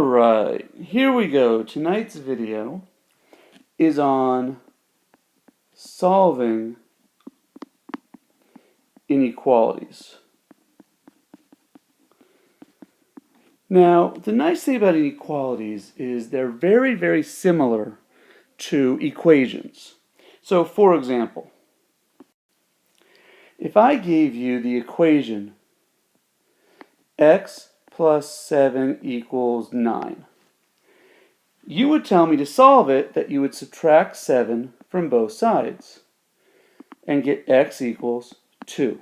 Alright, here we go. Tonight's video is on solving inequalities. Now, the nice thing about inequalities is they're very, very similar to equations. So, for example, if I gave you the equation x plus 7 equals 9, you would tell me to solve it that you would subtract 7 from both sides and get x equals 2.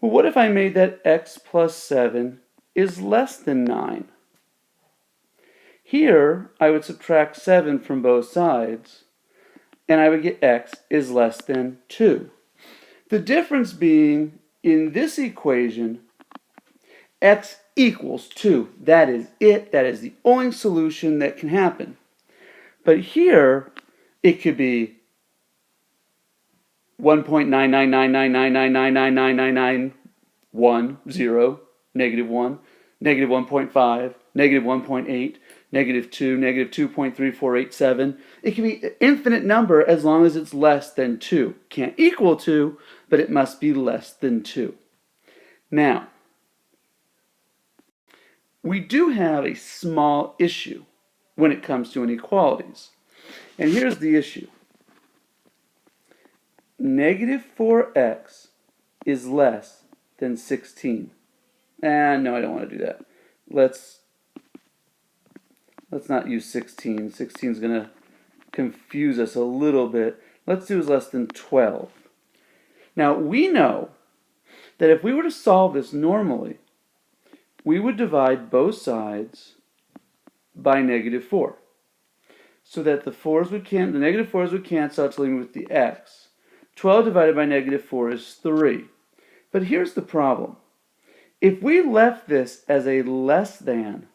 Well, what if I made that x plus 7 is less than 9? Here, I would subtract 7 from both sides, and I would get x is less than 2. The difference being, in this equation, x equals 2. That is it. That is the only solution that can happen. But here, it could be 1.9999999999910, negative 1, negative 1.5, negative 1.8, negative 2, negative 2.3487. It can be an infinite number as long as it's less than 2. Can't equal 2, but it must be less than 2. Now, we do have a small issue when it comes to inequalities. And here's the issue. Negative 4x is less than 16. No, I don't want to do that. Let's not use 16. 16 is going to confuse us a little bit. Let's do is less than 12. Now, we know that if we were to solve this normally, we would divide both sides by negative 4. So that the negative 4s would cancel out to leave with the x. 12 divided by negative 4 is 3. But here's the problem. If we left this as a less than,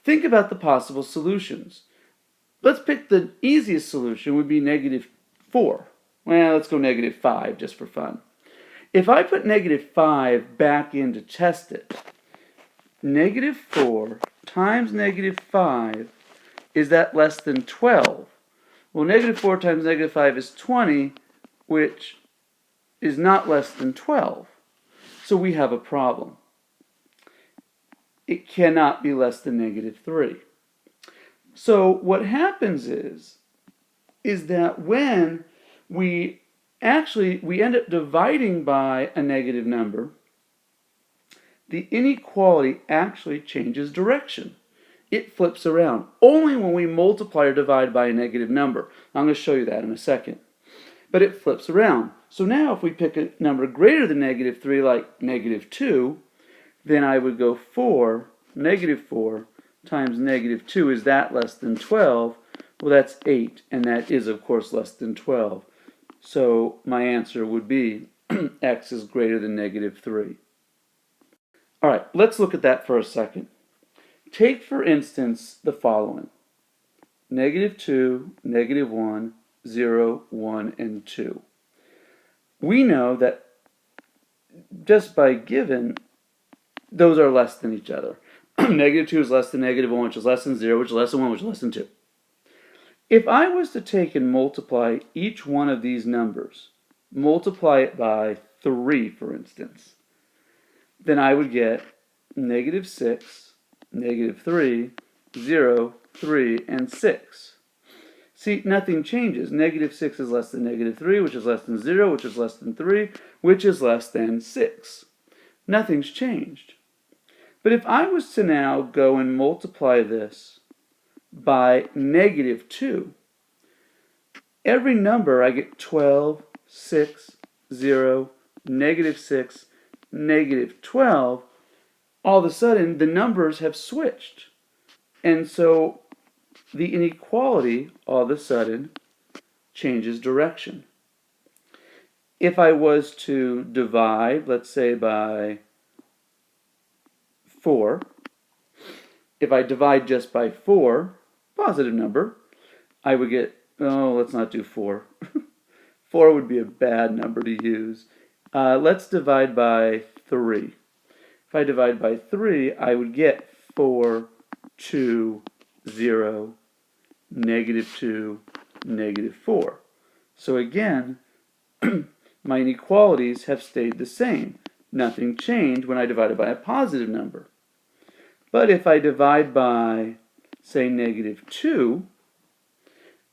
think about the possible solutions. Let's pick the easiest solution would be negative 4. Well, let's go negative 5 just for fun. If I put negative 5 back in to test it, negative 4 times negative 5, is that less than 12? Well, negative 4 times negative 5 is 20, which is not less than 12. So we have a problem. It cannot be less than negative 3. So what happens is that when we end up dividing by a negative number, the inequality actually changes direction. It flips around only when we multiply or divide by a negative number. I'm going to show you that in a second. But it flips around. So now if we pick a number greater than negative 3, like negative 2, then I would go negative 4 times negative 2, is that less than 12? Well, that's 8, and that is, of course, less than 12. So my answer would be x is greater than negative 3. All right, let's look at that for a second. Take, for instance, the following. Negative 2, negative 1, 0, 1, and 2. We know that just by given, those are less than each other. Negative 2 is less than negative 1, which is less than 0, which is less than 1, which is less than 2. If I was to take and multiply each one of these numbers, multiply it by 3, for instance, then I would get negative 6, negative 3, 0, 3, and 6. See, nothing changes. Negative 6 is less than negative 3, which is less than 0, which is less than 3, which is less than 6. Nothing's changed. But if I was to now go and multiply this by negative 2, every number I get 12, 6, 0, negative 6, negative 12, all of a sudden the numbers have switched. And so the inequality all of a sudden changes direction. If I was to divide, let's say by 4, if I divide just by 4, positive number, I would get, let's not do 4. 4 would be a bad number to use. Let's divide by 3. If I divide by 3, I would get 4, 2, 0, -2, -4. So again, my inequalities have stayed the same. Nothing changed when I divided by a positive number. But if I divide by, say, -2,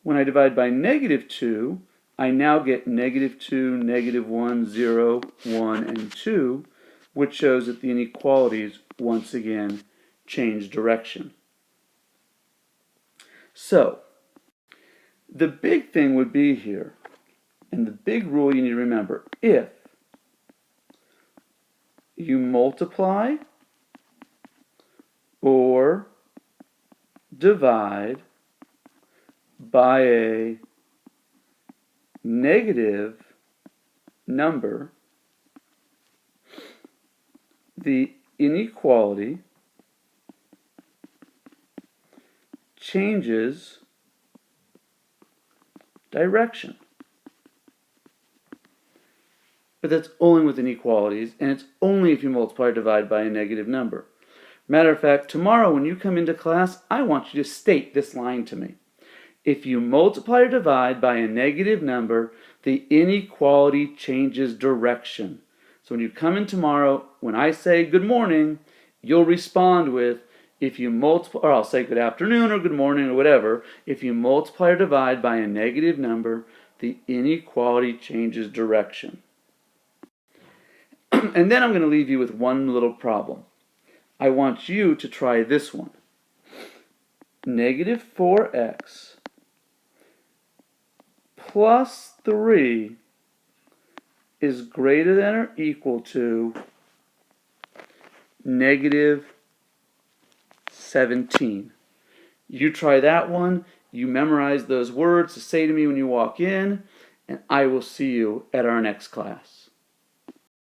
when I divide by -2, I now get -2, -1, 0, 1, and 2, which shows that the inequalities once again change direction. So, the big thing would be here, and the big rule you need to remember, if you multiply or divide by a negative number, the inequality changes direction. But that's only with inequalities, and it's only if you multiply or divide by a negative number. Matter of fact, tomorrow when you come into class, I want you to state this line to me. If you multiply or divide by a negative number, the inequality changes direction. So when you come in tomorrow, when I say good morning, you'll respond with, if you multiply, or I'll say good afternoon or good morning or whatever, if you multiply or divide by a negative number, the inequality changes direction. And then I'm going to leave you with one little problem. I want you to try this one. -4x plus 3 is greater than or equal to -17. You try that one, you memorize those words to say to me when you walk in, and I will see you at our next class.